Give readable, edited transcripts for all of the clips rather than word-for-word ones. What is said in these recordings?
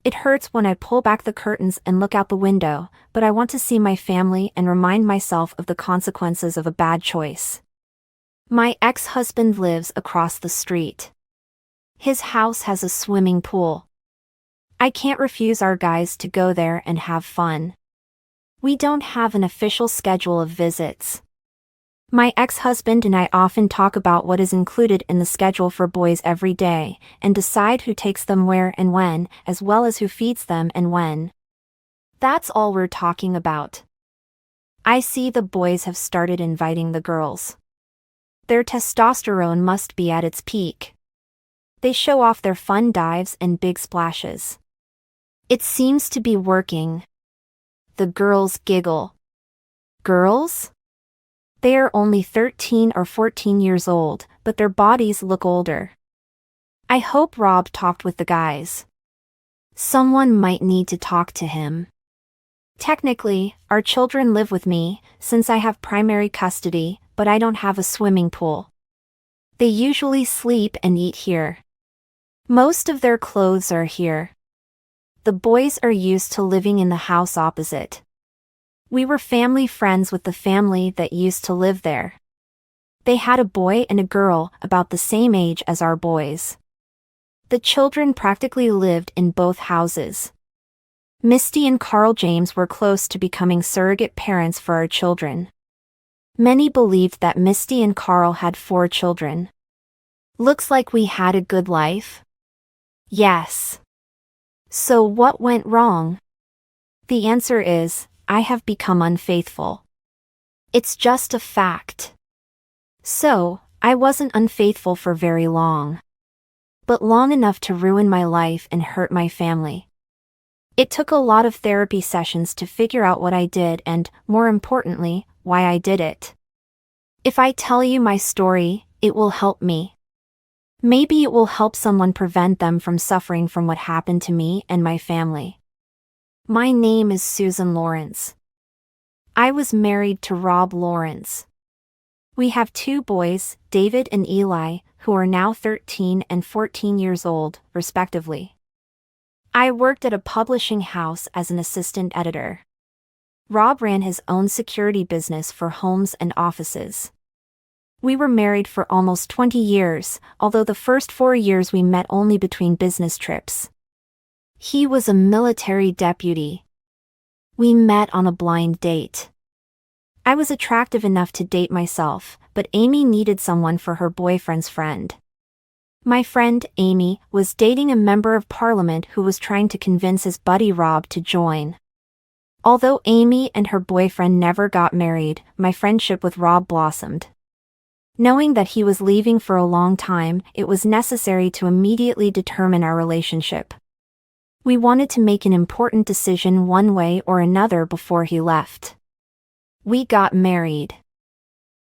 It hurts when I pull back the curtains and look out the window, but I want to see my family and remind myself of the consequences of a bad choice. My ex-husband lives across the street. His house has a swimming pool. I can't refuse our guys to go there and have fun. We don't have an official schedule of visits. My ex-husband and I often talk about what is included in the schedule for boys every day, and decide who takes them where and when, as well as who feeds them and when. That's all we're talking about. I see the boys have started inviting the girls. Their testosterone must be at its peak. They show off their fun dives and big splashes. It seems to be working. The girls giggle. Girls? They are only 13 or 14 years old, but their bodies look older. I hope Rob talked with the guys. Someone might need to talk to him. Technically, our children live with me, since I have primary custody, but I don't have a swimming pool. They usually sleep and eat here. Most of their clothes are here. The boys are used to living in the house opposite. We were family friends with the family that used to live there. They had a boy and a girl about the same age as our boys. The children practically lived in both houses. Misty and Carl James were close to becoming surrogate parents for our children. Many believed that Misty and Carl had 4 children. Looks like we had a good life? Yes. So what went wrong? The answer is, I have become unfaithful. It's just a fact. So, I wasn't unfaithful for very long. But long enough to ruin my life and hurt my family. It took a lot of therapy sessions to figure out what I did and, more importantly, why I did it. If I tell you my story, it will help me. Maybe it will help someone prevent them from suffering from what happened to me and my family. My name is Susan Lawrence. I was married to Rob Lawrence. We have 2 boys, David and Eli, who are now 13 and 14 years old, respectively. I worked at a publishing house as an assistant editor. Rob ran his own security business for homes and offices. We were married for almost 20 years, although the first 4 years we met only between business trips. He was a military deputy. We met on a blind date. I was attractive enough to date myself, but Amy needed someone for her boyfriend's friend. My friend, Amy, was dating a member of parliament who was trying to convince his buddy Rob to join. Although Amy and her boyfriend never got married, my friendship with Rob blossomed. Knowing that he was leaving for a long time, it was necessary to immediately determine our relationship. We wanted to make an important decision one way or another before he left. We got married.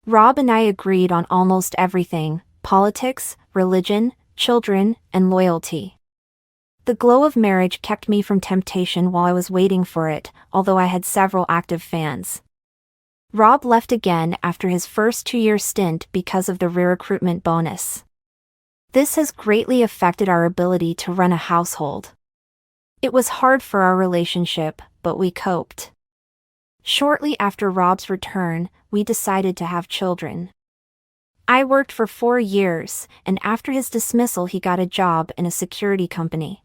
Rob and I agreed on almost everything: politics, religion, children, and loyalty. The glow of marriage kept me from temptation while I was waiting for it, although I had several active fans. Rob left again after his first 2-year stint because of the re-recruitment bonus. This has greatly affected our ability to run a household. It was hard for our relationship, but we coped. Shortly after Rob's return, we decided to have children. I worked for 4 years, and after his dismissal he got a job in a security company.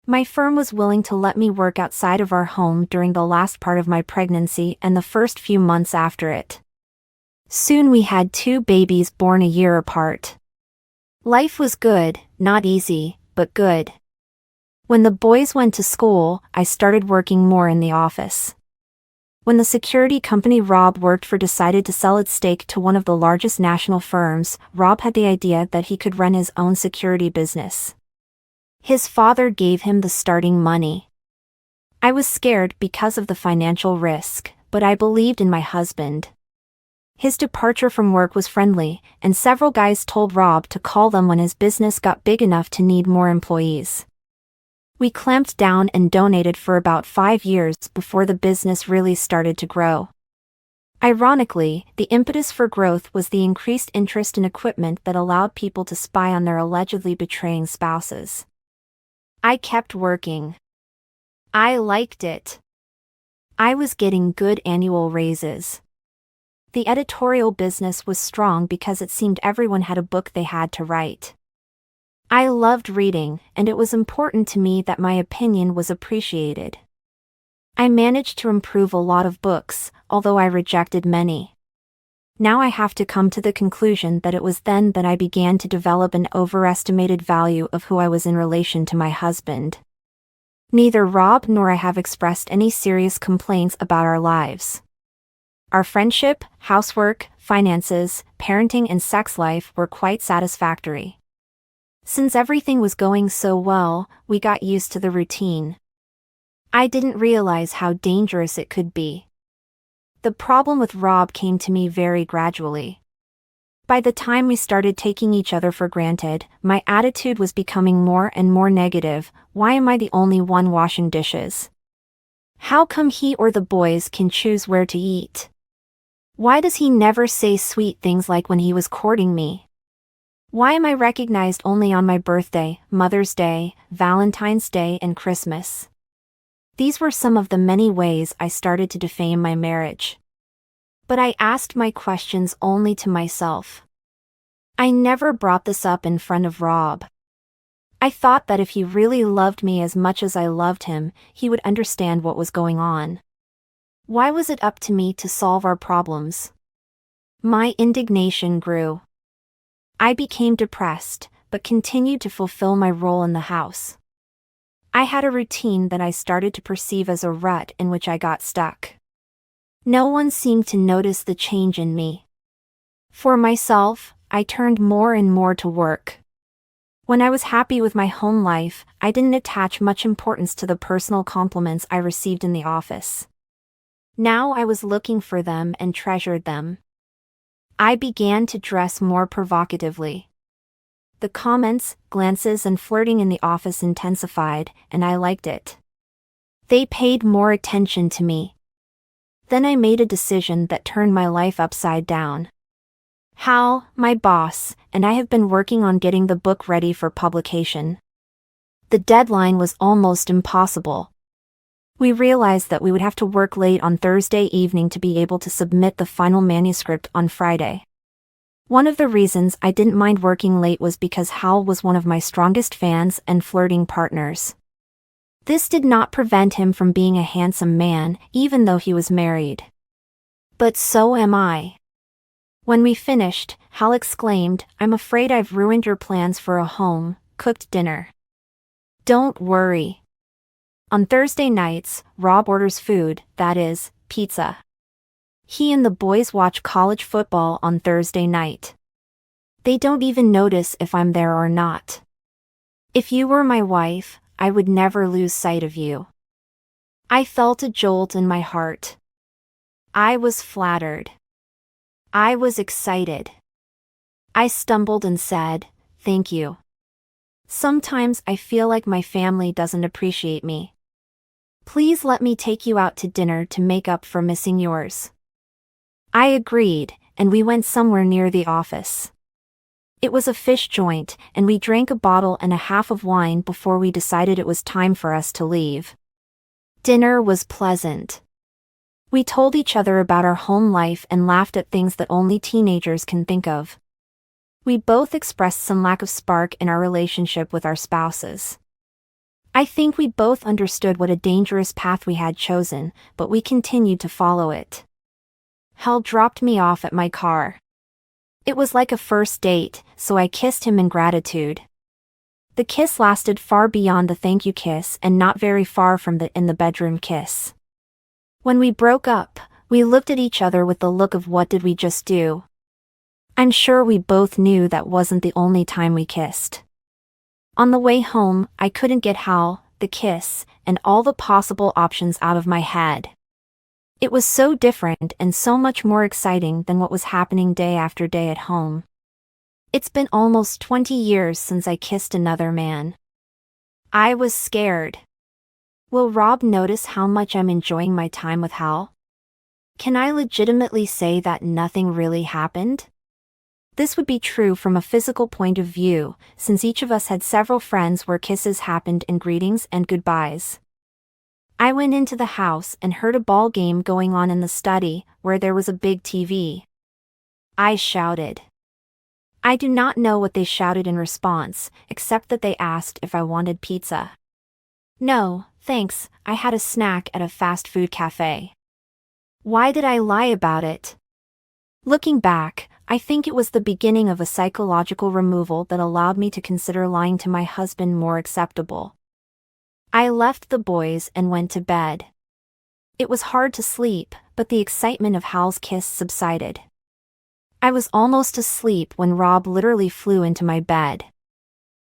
My firm was willing to let me work outside of our home during the last part of my pregnancy and the first few months after it. Soon we had 2 babies born a year apart. Life was good, not easy, but good. When the boys went to school, I started working more in the office. When the security company Rob worked for decided to sell its stake to one of the largest national firms, Rob had the idea that he could run his own security business. His father gave him the starting money. I was scared because of the financial risk, but I believed in my husband. His departure from work was friendly, and several guys told Rob to call them when his business got big enough to need more employees. We clamped down and donated for about 5 years before the business really started to grow. Ironically, the impetus for growth was the increased interest in equipment that allowed people to spy on their allegedly betraying spouses. I kept working. I liked it. I was getting good annual raises. The editorial business was strong because it seemed everyone had a book they had to write. I loved reading, and it was important to me that my opinion was appreciated. I managed to improve a lot of books, although I rejected many. Now I have to come to the conclusion that it was then that I began to develop an overestimated value of who I was in relation to my husband. Neither Rob nor I have expressed any serious complaints about our lives. Our friendship, housework, finances, parenting and sex life were quite satisfactory. Since everything was going so well, we got used to the routine. I didn't realize how dangerous it could be. The problem with Rob came to me very gradually. By the time we started taking each other for granted, my attitude was becoming more and more negative. Why am I the only one washing dishes? How come he or the boys can choose where to eat? Why does he never say sweet things like when he was courting me? Why am I recognized only on my birthday, Mother's Day, Valentine's Day and Christmas? These were some of the many ways I started to defame my marriage. But I asked my questions only to myself. I never brought this up in front of Rob. I thought that if he really loved me as much as I loved him, he would understand what was going on. Why was it up to me to solve our problems? My indignation grew. I became depressed, but continued to fulfill my role in the house. I had a routine that I started to perceive as a rut in which I got stuck. No one seemed to notice the change in me. For myself, I turned more and more to work. When I was happy with my home life, I didn't attach much importance to the personal compliments I received in the office. Now I was looking for them and treasured them. I began to dress more provocatively. The comments, glances and flirting in the office intensified, and I liked it. They paid more attention to me. Then I made a decision that turned my life upside down. Hal, my boss, and I have been working on getting the book ready for publication. The deadline was almost impossible. We realized that we would have to work late on Thursday evening to be able to submit the final manuscript on Friday. One of the reasons I didn't mind working late was because Hal was one of my strongest fans and flirting partners. This did not prevent him from being a handsome man, even though he was married. But so am I. When we finished, Hal exclaimed, "I'm afraid I've ruined your plans for a home-cooked dinner." Don't worry. On Thursday nights, Rob orders food, that is, pizza. He and the boys watch college football on Thursday night. They don't even notice if I'm there or not. If you were my wife, I would never lose sight of you. I felt a jolt in my heart. I was flattered. I was excited. I stumbled and said, "Thank you. Sometimes I feel like my family doesn't appreciate me. Please let me take you out to dinner to make up for missing yours." I agreed, and we went somewhere near the office. It was a fish joint, and we drank a bottle and a half of wine before we decided it was time for us to leave. Dinner was pleasant. We told each other about our home life and laughed at things that only teenagers can think of. We both expressed some lack of spark in our relationship with our spouses. I think we both understood what a dangerous path we had chosen, but we continued to follow it. Hal dropped me off at my car. It was like a first date, so I kissed him in gratitude. The kiss lasted far beyond the thank you kiss and not very far from the in the bedroom kiss. When we broke up, we looked at each other with the look of what did we just do? I'm sure we both knew that wasn't the only time we kissed. On the way home, I couldn't get Hal, the kiss, and all the possible options out of my head. It was so different and so much more exciting than what was happening day after day at home. It's been almost 20 years since I kissed another man. I was scared. Will Rob notice how much I'm enjoying my time with Hal? Can I legitimately say that nothing really happened? This would be true from a physical point of view, since each of us had several friends where kisses happened in greetings and goodbyes. I went into the house and heard a ball game going on in the study, where there was a big TV. I shouted. I do not know what they shouted in response, except that they asked if I wanted pizza. No, thanks, I had a snack at a fast food cafe. Why did I lie about it? Looking back, I think it was the beginning of a psychological removal that allowed me to consider lying to my husband more acceptable. I left the boys and went to bed. It was hard to sleep, but the excitement of Hal's kiss subsided. I was almost asleep when Rob literally flew into my bed.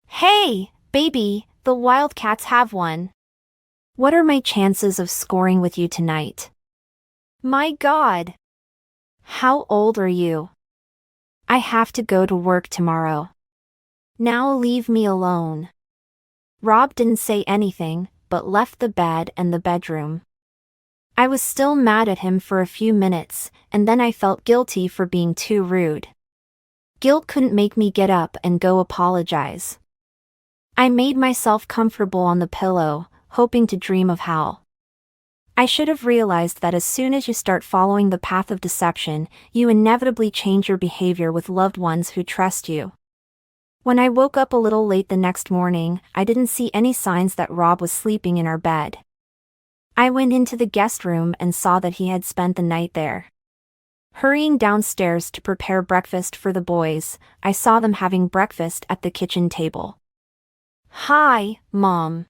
Hey, baby, the Wildcats have won. What are my chances of scoring with you tonight? My God! How old are you? I have to go to work tomorrow. Now leave me alone. Rob didn't say anything, but left the bed and the bedroom. I was still mad at him for a few minutes, and then I felt guilty for being too rude. Guilt couldn't make me get up and go apologize. I made myself comfortable on the pillow, hoping to dream of Hal. I should have realized that as soon as you start following the path of deception, you inevitably change your behavior with loved ones who trust you. When I woke up a little late the next morning, I didn't see any signs that Rob was sleeping in our bed. I went into the guest room and saw that he had spent the night there. Hurrying downstairs to prepare breakfast for the boys, I saw them having breakfast at the kitchen table. Hi, Mom.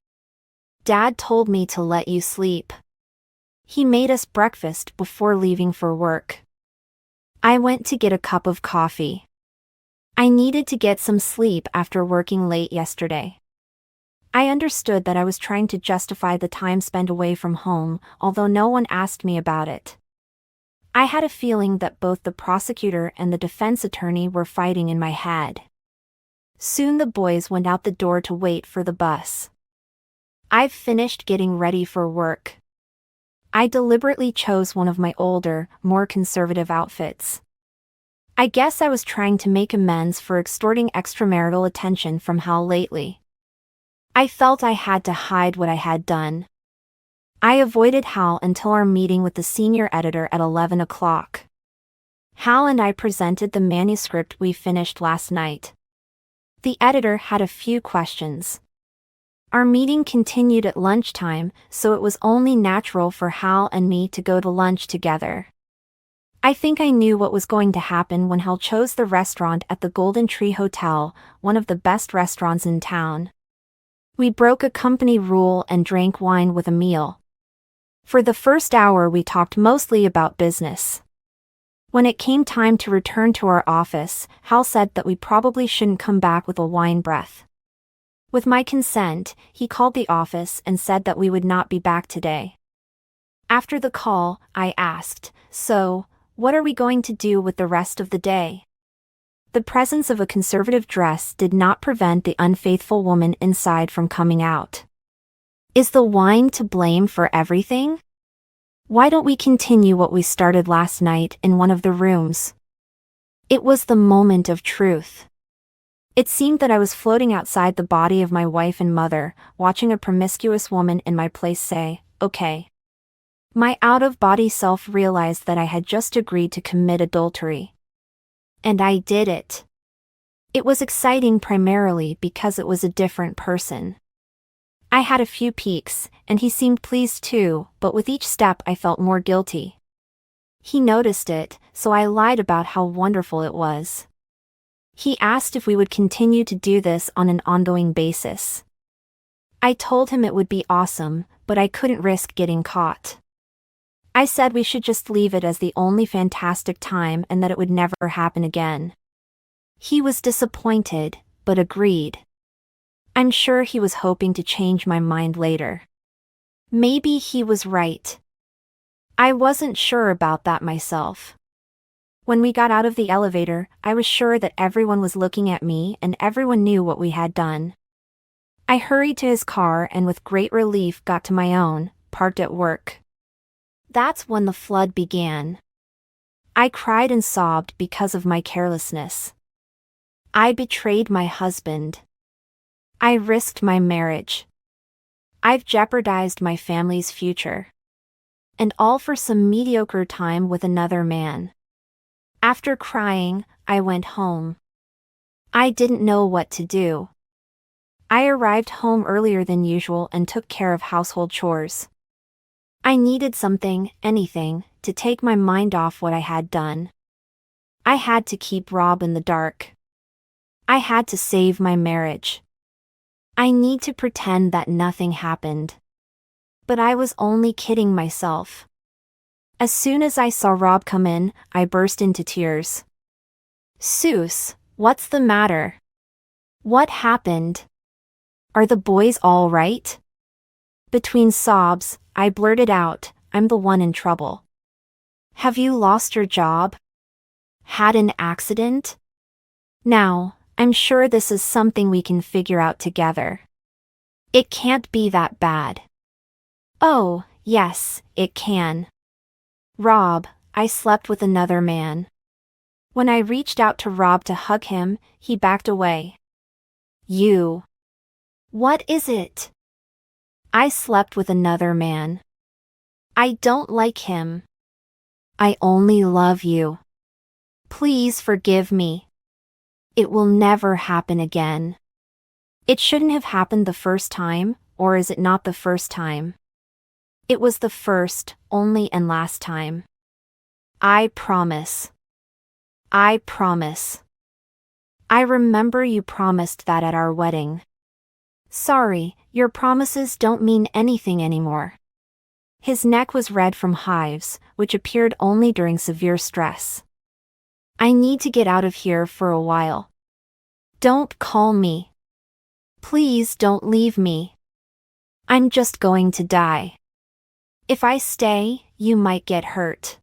Dad told me to let you sleep. He made us breakfast before leaving for work. I went to get a cup of coffee. I needed to get some sleep after working late yesterday. I understood that I was trying to justify the time spent away from home, although no one asked me about it. I had a feeling that both the prosecutor and the defense attorney were fighting in my head. Soon the boys went out the door to wait for the bus. I've finished getting ready for work. I deliberately chose one of my older, more conservative outfits. I guess I was trying to make amends for extorting extramarital attention from Hal lately. I felt I had to hide what I had done. I avoided Hal until our meeting with the senior editor at 11 o'clock. Hal and I presented the manuscript we finished last night. The editor had a few questions. Our meeting continued at lunchtime, so it was only natural for Hal and me to go to lunch together. I think I knew what was going to happen when Hal chose the restaurant at the Golden Tree Hotel, one of the best restaurants in town. We broke a company rule and drank wine with a meal. For the first hour we talked mostly about business. When it came time to return to our office, Hal said that we probably shouldn't come back with a wine breath. With my consent, he called the office and said that we would not be back today. After the call, I asked, "So, what are we going to do with the rest of the day?" The presence of a conservative dress did not prevent the unfaithful woman inside from coming out. Is the wine to blame for everything? Why don't we continue what we started last night in one of the rooms? It was the moment of truth. It seemed that I was floating outside the body of my wife and mother, watching a promiscuous woman in my place say, "Okay." My out-of-body self realized that I had just agreed to commit adultery. And I did it. It was exciting primarily because it was a different person. I had a few peeks, and he seemed pleased too, but with each step I felt more guilty. He noticed it, so I lied about how wonderful it was. He asked if we would continue to do this on an ongoing basis. I told him it would be awesome, but I couldn't risk getting caught. I said we should just leave it as the only fantastic time and that it would never happen again. He was disappointed, but agreed. I'm sure he was hoping to change my mind later. Maybe he was right. I wasn't sure about that myself. When we got out of the elevator, I was sure that everyone was looking at me and everyone knew what we had done. I hurried to his car and with great relief got to my own, parked at work. That's when the flood began. I cried and sobbed because of my carelessness. I betrayed my husband. I risked my marriage. I've jeopardized my family's future. And all for some mediocre time with another man. After crying, I went home. I didn't know what to do. I arrived home earlier than usual and took care of household chores. I needed something, anything, to take my mind off what I had done. I had to keep Rob in the dark. I had to save my marriage. I need to pretend that nothing happened. But I was only kidding myself. As soon as I saw Rob come in, I burst into tears. Seuss, what's the matter? What happened? Are the boys all right? Between sobs, I blurted out, I'm the one in trouble. Have you lost your job? Had an accident? Now, I'm sure this is something we can figure out together. It can't be that bad. Oh, yes, it can. Rob, I slept with another man. When I reached out to Rob to hug him, he backed away. You. What is it? I slept with another man. I don't like him. I only love you. Please forgive me. It will never happen again. It shouldn't have happened the first time, or is it not the first time? It was the first, only and last time. I promise. I promise. I remember you promised that at our wedding. Sorry, your promises don't mean anything anymore. His neck was red from hives, which appeared only during severe stress. I need to get out of here for a while. Don't call me. Please don't leave me. I'm just going to die. If I stay, you might get hurt.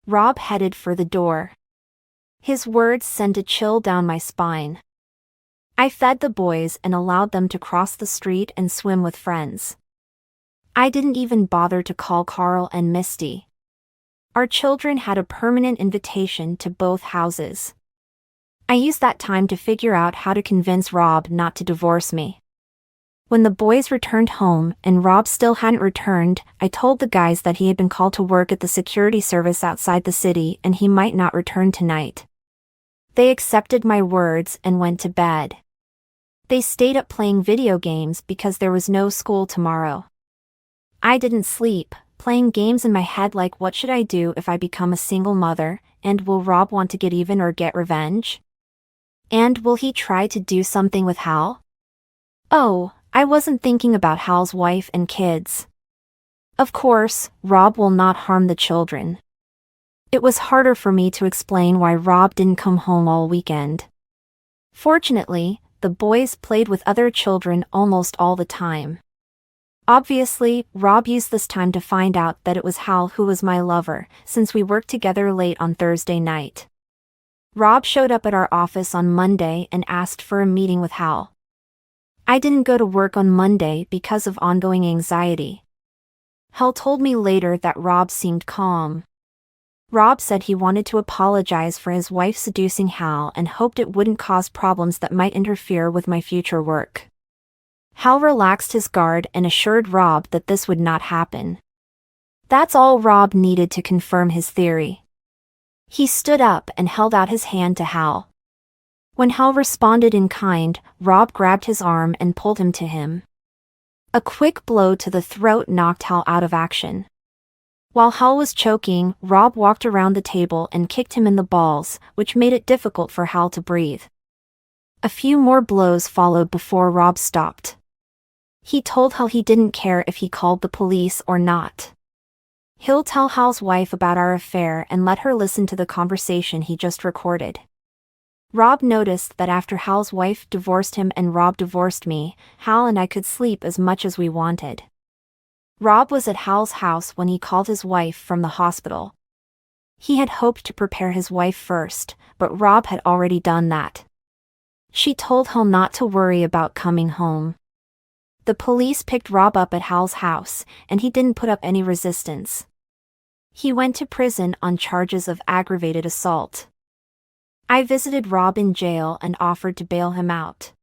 Rob headed for the door. His words sent a chill down my spine. I fed the boys and allowed them to cross the street and swim with friends. I didn't even bother to call Carl and Misty. Our children had a permanent invitation to both houses. I used that time to figure out how to convince Rob not to divorce me. When the boys returned home and Rob still hadn't returned, I told the guys that he had been called to work at the security service outside the city and he might not return tonight. They accepted my words and went to bed. They stayed up playing video games because there was no school tomorrow. I didn't sleep, playing games in my head like what should I do if I become a single mother, and will Rob want to get even or get revenge? And will he try to do something with Hal? Oh, I wasn't thinking about Hal's wife and kids. Of course, Rob will not harm the children. It was harder for me to explain why Rob didn't come home all weekend. Fortunately, the boys played with other children almost all the time. Obviously, Rob used this time to find out that it was Hal who was my lover, since we worked together late on Thursday night. Rob showed up at our office on Monday and asked for a meeting with Hal. I didn't go to work on Monday because of ongoing anxiety. Hal told me later that Rob seemed calm. Rob said he wanted to apologize for his wife seducing Hal and hoped it wouldn't cause problems that might interfere with my future work. Hal relaxed his guard and assured Rob that this would not happen. That's all Rob needed to confirm his theory. He stood up and held out his hand to Hal. When Hal responded in kind, Rob grabbed his arm and pulled him to him. A quick blow to the throat knocked Hal out of action. While Hal was choking, Rob walked around the table and kicked him in the balls, which made it difficult for Hal to breathe. A few more blows followed before Rob stopped. He told Hal he didn't care if he called the police or not. He'll tell Hal's wife about our affair and let her listen to the conversation he just recorded. Rob noticed that after Hal's wife divorced him and Rob divorced me, Hal and I could sleep as much as we wanted. Rob was at Hal's house when he called his wife from the hospital. He had hoped to prepare his wife first, but Rob had already done that. She told Hal not to worry about coming home. The police picked Rob up at Hal's house, and he didn't put up any resistance. He went to prison on charges of aggravated assault. I visited Rob in jail and offered to bail him out.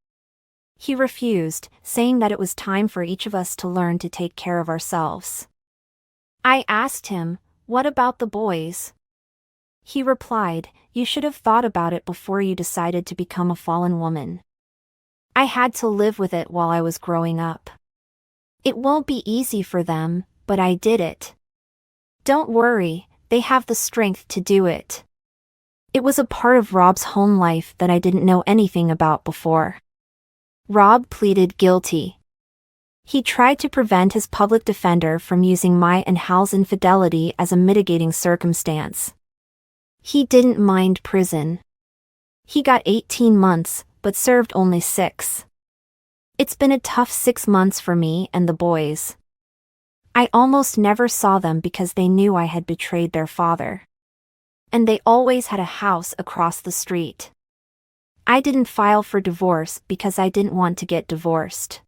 He refused, saying that it was time for each of us to learn to take care of ourselves. I asked him, "What about the boys?" He replied, "You should have thought about it before you decided to become a fallen woman." I had to live with it while I was growing up. It won't be easy for them, but I did it. Don't worry, they have the strength to do it. It was a part of Rob's home life that I didn't know anything about before. Rob pleaded guilty. He tried to prevent his public defender from using my and Hal's infidelity as a mitigating circumstance. He didn't mind prison. He got 18 months, but served only 6. It's been a tough 6 months for me and the boys. I almost never saw them because they knew I had betrayed their father. And they always had a house across the street. I didn't file for divorce because I didn't want to get divorced.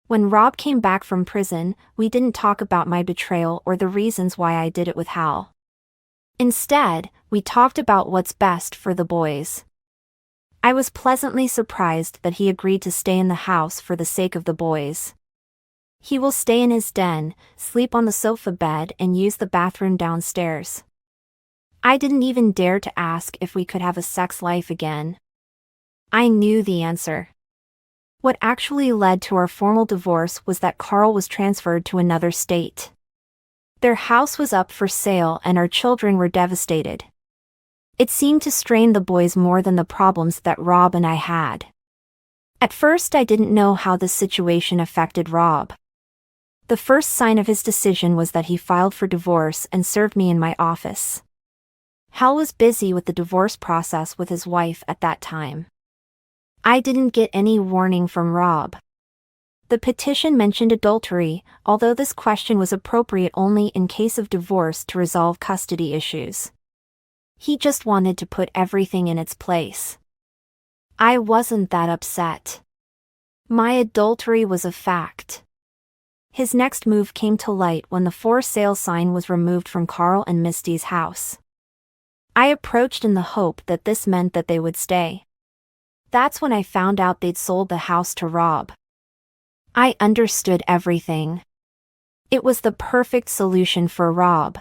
When Rob came back from prison, we didn't talk about my betrayal or the reasons why I did it with Hal. Instead, we talked about what's best for the boys. I was pleasantly surprised that he agreed to stay in the house for the sake of the boys. He will stay in his den, sleep on the sofa bed and use the bathroom downstairs. I didn't even dare to ask if we could have a sex life again. I knew the answer. What actually led to our formal divorce was that Carl was transferred to another state. Their house was up for sale and our children were devastated. It seemed to strain the boys more than the problems that Rob and I had. At first I didn't know how this situation affected Rob. The first sign of his decision was that he filed for divorce and served me in my office. Hal was busy with the divorce process with his wife at that time. I didn't get any warning from Rob. The petition mentioned adultery, although this question was appropriate only in case of divorce to resolve custody issues. He just wanted to put everything in its place. I wasn't that upset. My adultery was a fact. His next move came to light when the for sale sign was removed from Carl and Misty's house. I approached in the hope that this meant that they would stay. That's when I found out they'd sold the house to Rob. I understood everything. It was the perfect solution for Rob.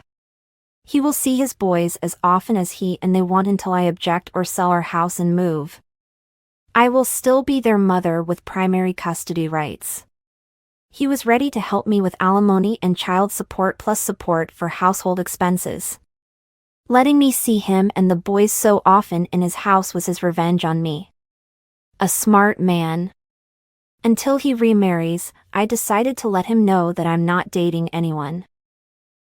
He will see his boys as often as he and they want until I object or sell our house and move. I will still be their mother with primary custody rights. He was ready to help me with alimony and child support plus support for household expenses. Letting me see him and the boys so often in his house was his revenge on me. A smart man. Until he remarries, I decided to let him know that I'm not dating anyone.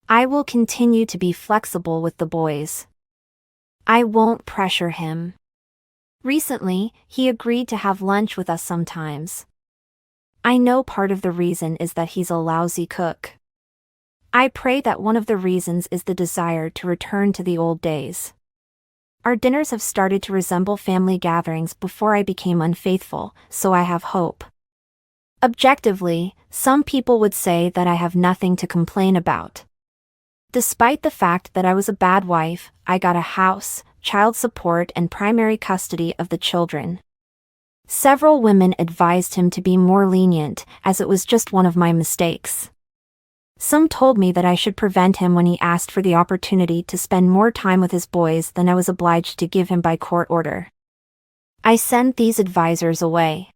I will continue to be flexible with the boys. I won't pressure him. Recently, he agreed to have lunch with us sometimes. I know part of the reason is that he's a lousy cook. I pray that one of the reasons is the desire to return to the old days. Our dinners have started to resemble family gatherings before I became unfaithful, so I have hope. Objectively, some people would say that I have nothing to complain about. Despite the fact that I was a bad wife, I got a house, child support and primary custody of the children. Several women advised him to be more lenient, as it was just one of my mistakes. Some told me that I should prevent him when he asked for the opportunity to spend more time with his boys than I was obliged to give him by court order. I sent these advisors away.